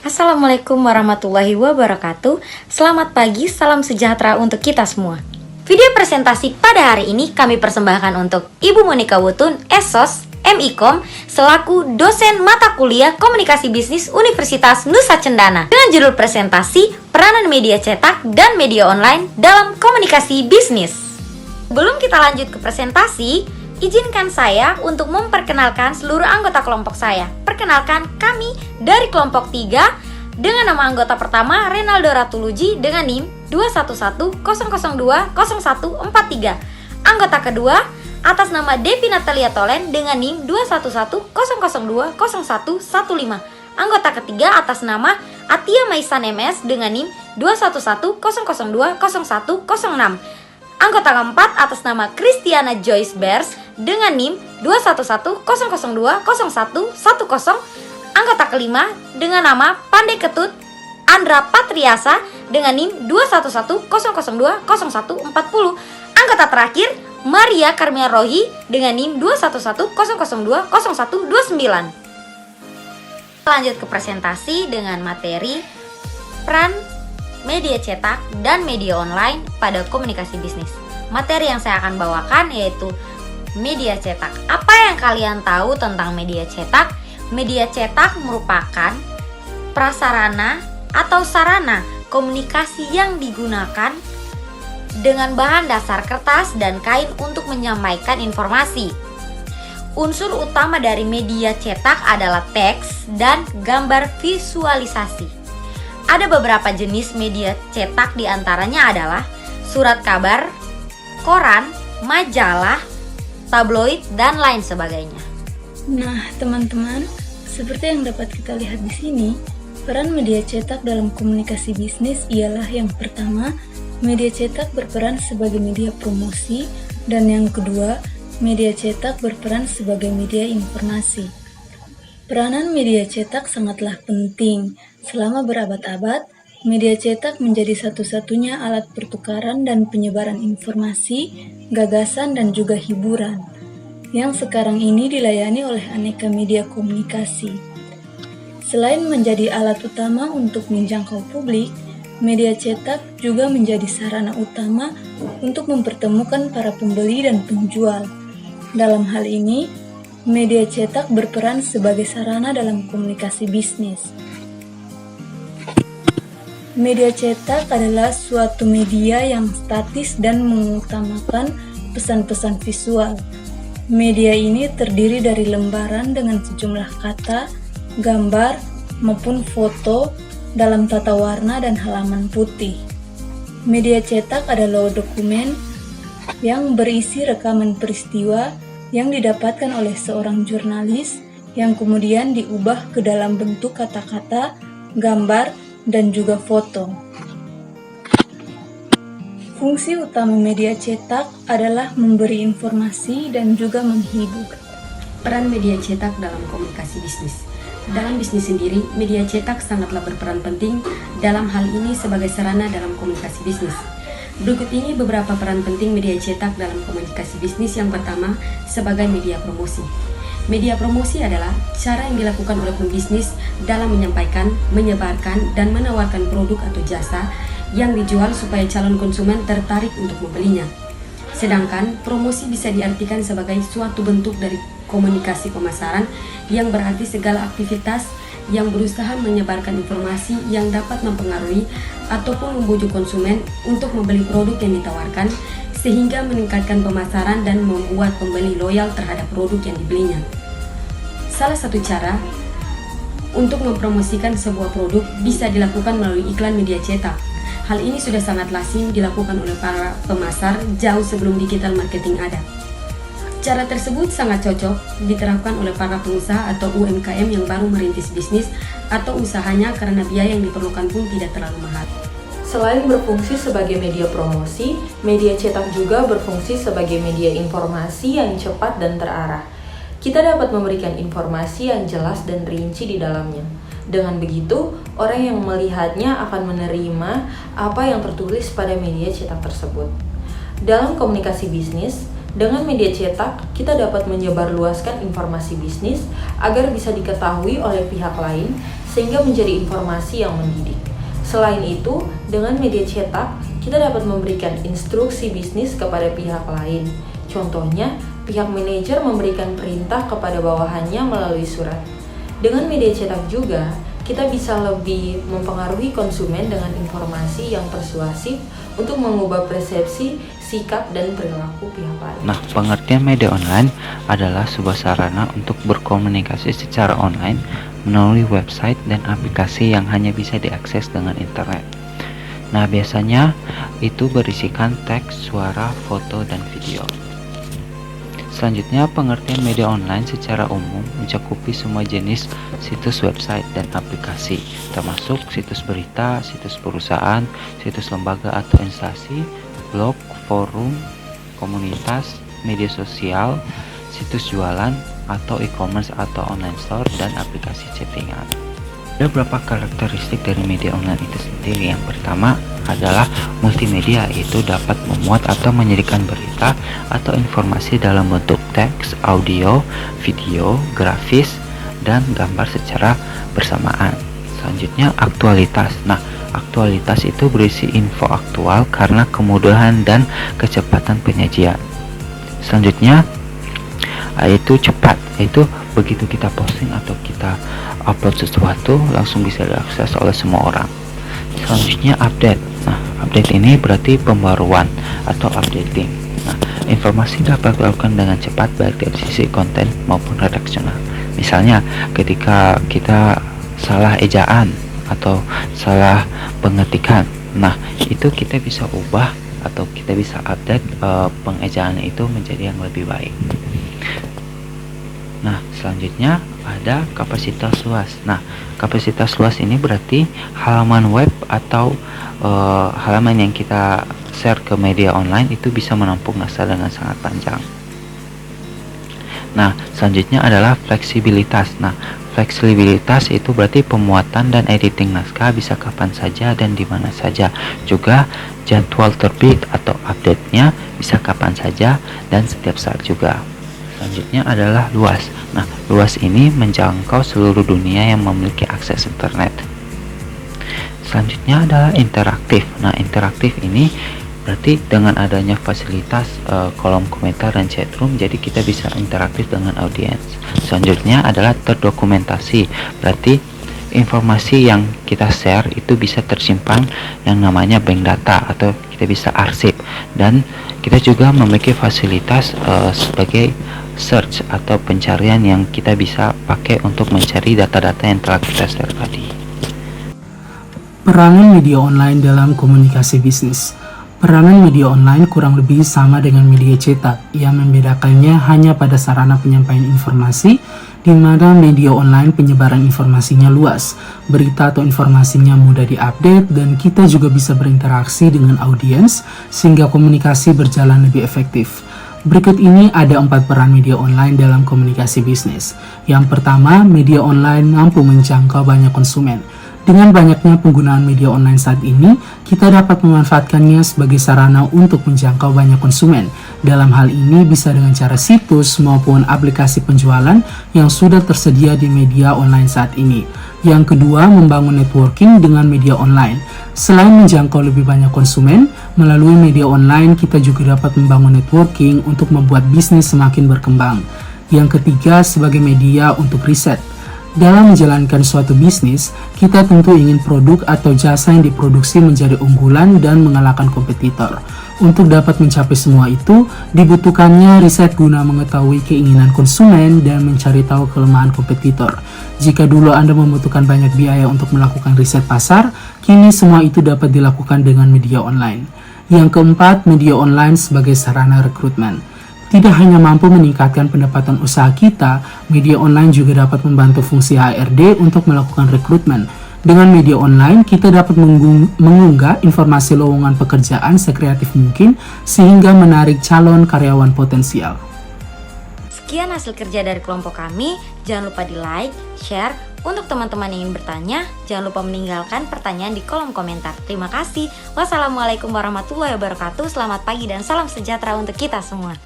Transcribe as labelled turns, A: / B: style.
A: Assalamualaikum warahmatullahi wabarakatuh. Selamat pagi, salam sejahtera untuk kita semua. Video presentasi pada hari ini kami persembahkan untuk Ibu Monika Wutun, Esos, MIKOM, selaku dosen mata kuliah Komunikasi Bisnis Universitas Nusa Cendana, dengan judul presentasi Peranan Media Cetak dan Media Online dalam Komunikasi Bisnis. Sebelum kita lanjut ke presentasi, izinkan saya untuk memperkenalkan seluruh anggota kelompok saya. Perkenalkan, kami dari kelompok 3 dengan nama anggota pertama Renaldo Ratuluji dengan NIM 21100200143. Anggota kedua atas nama Devi Natalia Tolen dengan NIM 21100200115. Anggota ketiga atas nama Atia Maisan MS dengan NIM 21100200106. Anggota keempat atas nama Christiana Joyce Bears dengan NIM 21100200110. Anggota kelima dengan nama Pandey Ketut Andra Patriasa dengan NIM 21100200140. Anggota terakhir Maria Karmia Rohi dengan NIM 21100200129. Lanjut ke presentasi dengan materi peran media cetak dan media online pada komunikasi bisnis. Materi yang saya akan bawakan yaitu media cetak. Apa yang kalian tahu tentang media cetak? Media cetak merupakan prasarana atau sarana komunikasi yang digunakan dengan bahan dasar kertas dan kain untuk menyampaikan informasi. Unsur utama dari media cetak adalah teks dan gambar visualisasi. Ada beberapa jenis media cetak, diantaranya adalah surat kabar, koran, majalah, tabloid, dan lain sebagainya.
B: Nah, teman-teman, seperti yang dapat kita lihat di sini, peran media cetak dalam komunikasi bisnis ialah yang pertama, media cetak berperan sebagai media promosi, dan yang kedua, media cetak berperan sebagai media informasi. Peranan media cetak sangatlah penting. Selama berabad-abad, media cetak menjadi satu-satunya alat pertukaran dan penyebaran informasi, gagasan, dan juga hiburan, yang sekarang ini dilayani oleh aneka media komunikasi. Selain menjadi alat utama untuk menjangkau publik, media cetak juga menjadi sarana utama untuk mempertemukan para pembeli dan penjual. Dalam hal ini, media cetak berperan sebagai sarana dalam komunikasi bisnis. Media cetak adalah suatu media yang statis dan mengutamakan pesan-pesan visual. Media ini terdiri dari lembaran dengan sejumlah kata, gambar, maupun foto dalam tata warna dan halaman putih. Media cetak adalah dokumen yang berisi rekaman peristiwa yang didapatkan oleh seorang jurnalis yang kemudian diubah ke dalam bentuk kata-kata, gambar, dan juga foto. Fungsi utama media cetak adalah memberi informasi dan juga menghibur.
C: Peran media cetak dalam komunikasi bisnis. Dalam bisnis sendiri, media cetak sangatlah berperan penting dalam hal ini sebagai sarana dalam komunikasi bisnis. Berikut ini beberapa peran penting media cetak dalam komunikasi bisnis. Yang pertama, sebagai media promosi. Media promosi adalah cara yang dilakukan oleh pembisnis dalam menyampaikan, menyebarkan, dan menawarkan produk atau jasa yang dijual supaya calon konsumen tertarik untuk membelinya. Sedangkan promosi bisa diartikan sebagai suatu bentuk dari komunikasi pemasaran yang berarti segala aktivitas yang berusaha menyebarkan informasi yang dapat mempengaruhi ataupun membujuk konsumen untuk membeli produk yang ditawarkan, sehingga meningkatkan pemasaran dan membuat pembeli loyal terhadap produk yang dibelinya. Salah satu cara untuk mempromosikan sebuah produk bisa dilakukan melalui iklan media cetak. Hal ini sudah sangat lazim dilakukan oleh para pemasar jauh sebelum digital marketing ada. Cara tersebut sangat cocok diterapkan oleh para pengusaha atau UMKM yang baru merintis bisnis atau usahanya karena biaya yang diperlukan pun tidak terlalu mahal.
D: Selain berfungsi sebagai media promosi, media cetak juga berfungsi sebagai media informasi yang cepat dan terarah. Kita dapat memberikan informasi yang jelas dan rinci di dalamnya. Dengan begitu, orang yang melihatnya akan menerima apa yang tertulis pada media cetak tersebut. Dalam komunikasi bisnis, dengan media cetak, kita dapat menyebarluaskan informasi bisnis agar bisa diketahui oleh pihak lain sehingga menjadi informasi yang mendidik. Selain itu, dengan media cetak, kita dapat memberikan instruksi bisnis kepada pihak lain. Contohnya, pihak manajer memberikan perintah kepada bawahannya melalui surat. Dengan media cetak juga, kita bisa lebih mempengaruhi konsumen dengan informasi yang persuasif untuk mengubah persepsi, sikap, dan perilaku pihak lain.
E: Nah, pengertian media online adalah sebuah sarana untuk berkomunikasi secara online melalui website dan aplikasi yang hanya bisa diakses dengan internet. Nah, biasanya itu berisikan teks, suara, foto, dan video. Selanjutnya, pengertian media online secara umum mencakupi semua jenis situs website dan aplikasi, termasuk situs berita, situs perusahaan, situs lembaga atau instansi, blog, forum, komunitas, media sosial, situs jualan atau e-commerce atau online store, dan aplikasi chattingan. Ada beberapa karakteristik dari media online itu sendiri. Yang pertama adalah multimedia, yaitu dapat memuat atau menyajikan berita atau informasi dalam bentuk teks, audio, video, grafis, dan gambar secara bersamaan. Selanjutnya, aktualitas. Nah, aktualitas itu berisi info aktual karena kemudahan dan kecepatan penyajian. Selanjutnya, yaitu cepat, yaitu begitu kita posting atau kita upload sesuatu langsung bisa diakses oleh semua orang. Selanjutnya, update. Nah, update ini berarti pembaruan atau updating. Nah, informasi dapat dilakukan dengan cepat baik dari sisi konten maupun redaksional. Misalnya, ketika kita salah ejaan atau salah pengetikan, nah itu kita bisa ubah atau kita bisa update pengejaan itu menjadi yang lebih baik. Nah, selanjutnya ada kapasitas luas. Nah, kapasitas luas ini berarti halaman web atau halaman yang kita share ke media online itu bisa menampung naskah dengan sangat panjang. Nah, selanjutnya adalah fleksibilitas. Nah, fleksibilitas itu berarti pemuatan dan editing naskah bisa kapan saja dan di mana saja. Juga jadwal terbit atau update-nya bisa kapan saja dan setiap saat juga. Selanjutnya adalah luas. Nah, luas ini menjangkau seluruh dunia yang memiliki akses internet. Selanjutnya adalah interaktif. Nah, interaktif ini berarti dengan adanya fasilitas kolom komentar dan chatroom, jadi kita bisa interaktif dengan audiens. Selanjutnya adalah terdokumentasi. Berarti informasi yang kita share itu bisa tersimpan yang namanya bank data atau kita bisa arsip, dan kita juga memiliki fasilitas sebagai search atau pencarian yang kita bisa pakai untuk mencari data-data yang telah kita share tadi.
F: Peranan media online dalam komunikasi bisnis. Peranan media online kurang lebih sama dengan media cetak. Yang membedakannya hanya pada sarana penyampaian informasi, di mana media online penyebaran informasinya luas, berita atau informasinya mudah diupdate, dan kita juga bisa berinteraksi dengan audiens sehingga komunikasi berjalan lebih efektif. Berikut ini ada 4 peran media online dalam komunikasi bisnis. Yang pertama, media online mampu menjangkau banyak konsumen. Dengan banyaknya penggunaan media online saat ini, kita dapat memanfaatkannya sebagai sarana untuk menjangkau banyak konsumen. Dalam hal ini bisa dengan cara situs maupun aplikasi penjualan yang sudah tersedia di media online saat ini. Yang kedua, membangun networking dengan media online. Selain menjangkau lebih banyak konsumen, melalui media online kita juga dapat membangun networking untuk membuat bisnis semakin berkembang. Yang ketiga, sebagai media untuk riset. Dalam menjalankan suatu bisnis, kita tentu ingin produk atau jasa yang diproduksi menjadi unggulan dan mengalahkan kompetitor. Untuk dapat mencapai semua itu, dibutuhkannya riset guna mengetahui keinginan konsumen dan mencari tahu kelemahan kompetitor. Jika dulu Anda membutuhkan banyak biaya untuk melakukan riset pasar, kini semua itu dapat dilakukan dengan media online. Yang keempat, media online sebagai sarana rekrutmen. Tidak hanya mampu meningkatkan pendapatan usaha kita, media online juga dapat membantu fungsi HRD untuk melakukan rekrutmen. Dengan media online, kita dapat mengunggah informasi lowongan pekerjaan sekreatif mungkin sehingga menarik calon karyawan potensial.
A: Sekian hasil kerja dari kelompok kami. Jangan lupa di like, share. Untuk teman-teman yang ingin bertanya, jangan lupa meninggalkan pertanyaan di kolom komentar. Terima kasih. Wassalamualaikum warahmatullahi wabarakatuh. Selamat pagi dan salam sejahtera untuk kita semua.